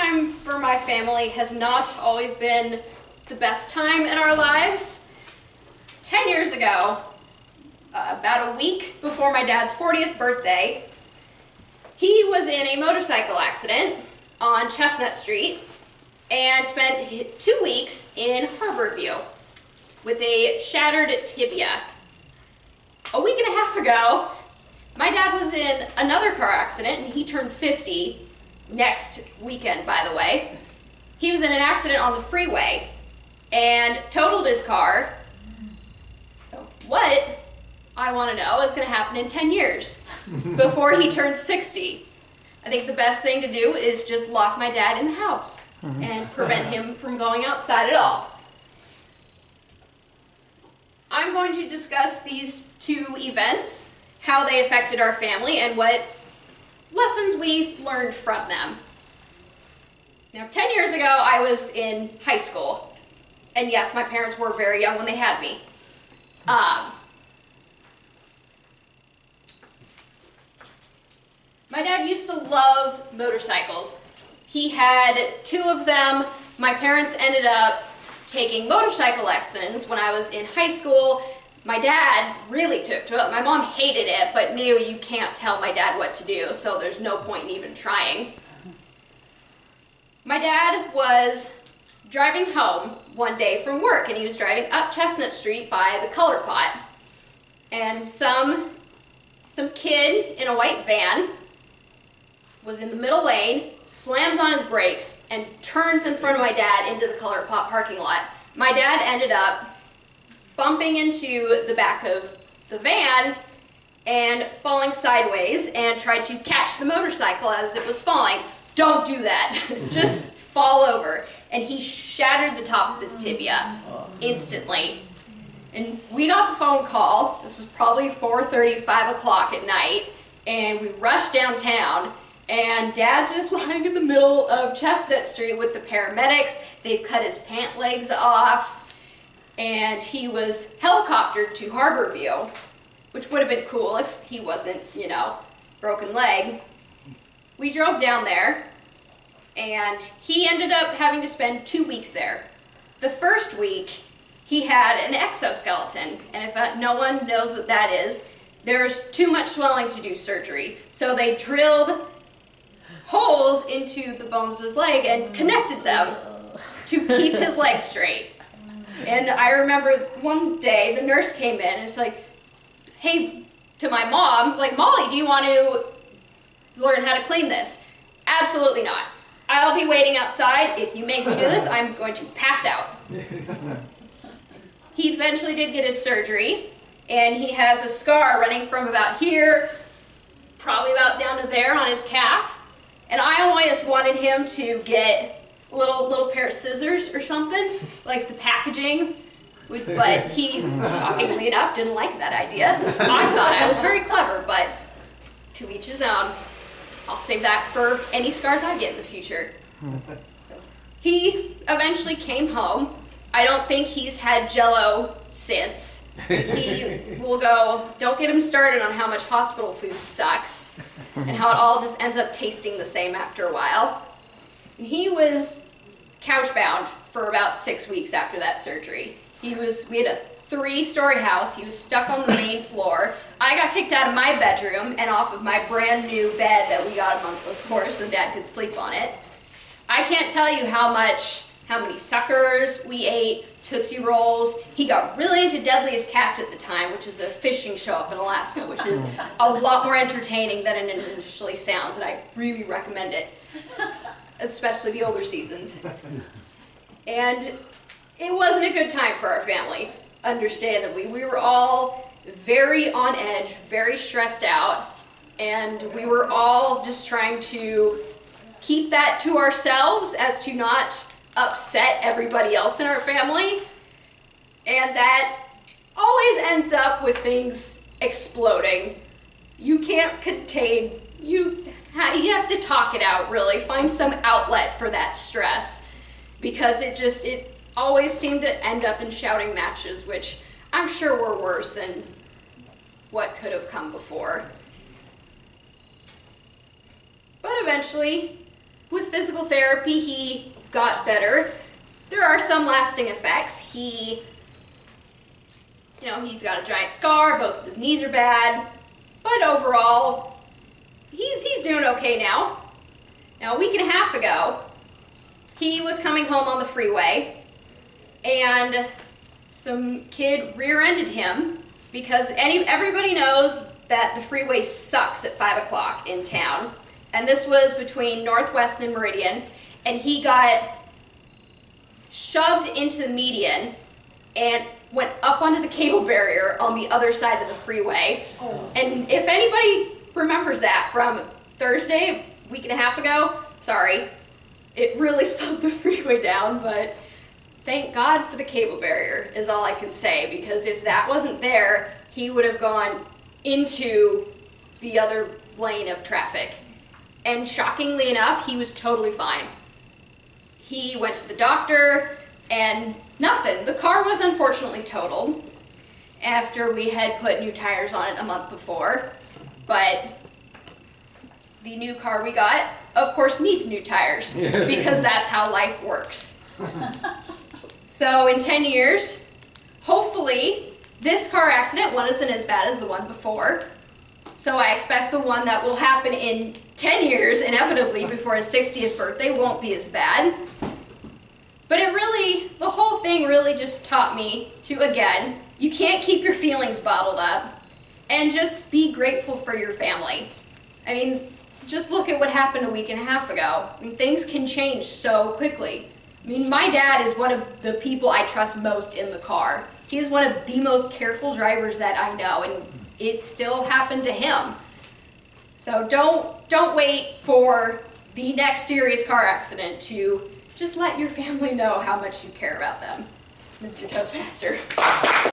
time for my family has not always been the best time in our lives. 10 years ago, about a week before my dad's 40th birthday, he was in a motorcycle accident on Chestnut Street and spent 2 weeks in Harborview with a shattered tibia. A week and a half ago, my dad was in another car accident, and he turns 50 next weekend, by the way. He was in an accident on the freeway and totaled his car. So what I want to know is going to happen in 10 years before he turns 60. I think the best thing to do is just lock my dad in the house and prevent him from going outside at all. I'm going to discuss these two events, how they affected our family, and what lessons we learned from them. Now, 10 years ago, I was in high school. And yes, my parents were very young when they had me. My dad used to love motorcycles. He had 2 of them. My parents ended up taking motorcycle lessons when I was in high school. My dad really took to it. My mom hated it, but knew you can't tell my dad what to do, so there's no point in even trying. My dad was driving home one day from work, and he was driving up Chestnut Street by the Color Pot. And some kid in a white van was in the middle lane, slams on his brakes, and turns in front of my dad into the Color Pot parking lot. My dad ended up bumping into the back of the van and falling sideways and tried to catch the motorcycle as it was falling. Don't do that. Just fall over. And he shattered the top of his tibia instantly. And we got the phone call. This was probably 4:30, 5 o'clock at night. And we rushed downtown. And Dad's just lying in the middle of Chestnut Street with the paramedics. They've cut his pant legs off. And he was helicoptered to Harborview, which would have been cool if he wasn't, broken leg. We drove down there, and he ended up having to spend 2 weeks there. The first week, he had an exoskeleton, and if no one knows what that is, there's too much swelling to do surgery. So they drilled holes into the bones of his leg and connected them to keep his leg straight. And I remember one day the nurse came in and it's like, hey, to my mom, like, Molly, do you want to learn how to clean this? Absolutely not. I'll be waiting outside. If you make me do this, I'm going to pass out. He eventually did get his surgery, and he has a scar running from about here, probably about down to there on his calf. And I always wanted him to get a little pair of scissors or something, like the packaging. But he, shockingly enough, didn't like that idea. I thought I was very clever, but to each his own. I'll save that for any scars I get in the future. He eventually came home. I don't think he's had Jell-O since. He will go, don't get him started on how much hospital food sucks and how it all just ends up tasting the same after a while. And he was couch-bound for about 6 weeks after that surgery. We had a 3-story house. He was stuck on the main floor. I got kicked out of my bedroom and off of my brand new bed that we got a month before so Dad could sleep on it. I can't tell you how many suckers we ate, Tootsie Rolls. He got really into Deadliest Catch at the time, which is a fishing show up in Alaska, which is a lot more entertaining than it initially sounds, and I really recommend it, especially the older seasons. And it wasn't a good time for our family, understandably. We were all very on edge, very stressed out, and we were all just trying to keep that to ourselves as to not upset everybody else in our family. And that always ends up with things exploding. You can't contain, you have to talk it out, really. Find some outlet for that stress, because it always seemed to end up in shouting matches, which I'm sure were worse than what could have come before. But eventually, with physical therapy, he got better. There are some lasting effects. He's got a giant scar, both of his knees are bad, but overall, he's doing okay now. Now, a week and a half ago, he was coming home on the freeway, and some kid rear-ended him because everybody knows that the freeway sucks at 5 o'clock in town. And this was between Northwest and Meridian, and he got shoved into the median and went up onto the cable barrier on the other side of the freeway. Oh. And if anybody remembers that from Thursday, a week and a half ago, sorry, it really slowed the freeway down, but thank God for the cable barrier is all I can say, because if that wasn't there, he would have gone into the other lane of traffic. And shockingly enough, he was totally fine. He went to the doctor and nothing. The car was unfortunately totaled after we had put new tires on it a month before, but the new car we got, of course, needs new tires because that's how life works. So in 10 years, hopefully, this car accident wasn't as bad as the one before. So I expect the one that will happen in 10 years, inevitably before his 60th birthday, won't be as bad. But the whole thing really just taught me to, again, you can't keep your feelings bottled up, and just be grateful for your family. I mean, just look at what happened a week and a half ago. I mean, things can change so quickly. I mean, my dad is one of the people I trust most in the car. He is one of the most careful drivers that I know, and it still happened to him. So don't wait for the next serious car accident to just let your family know how much you care about them. Mr. Toastmaster.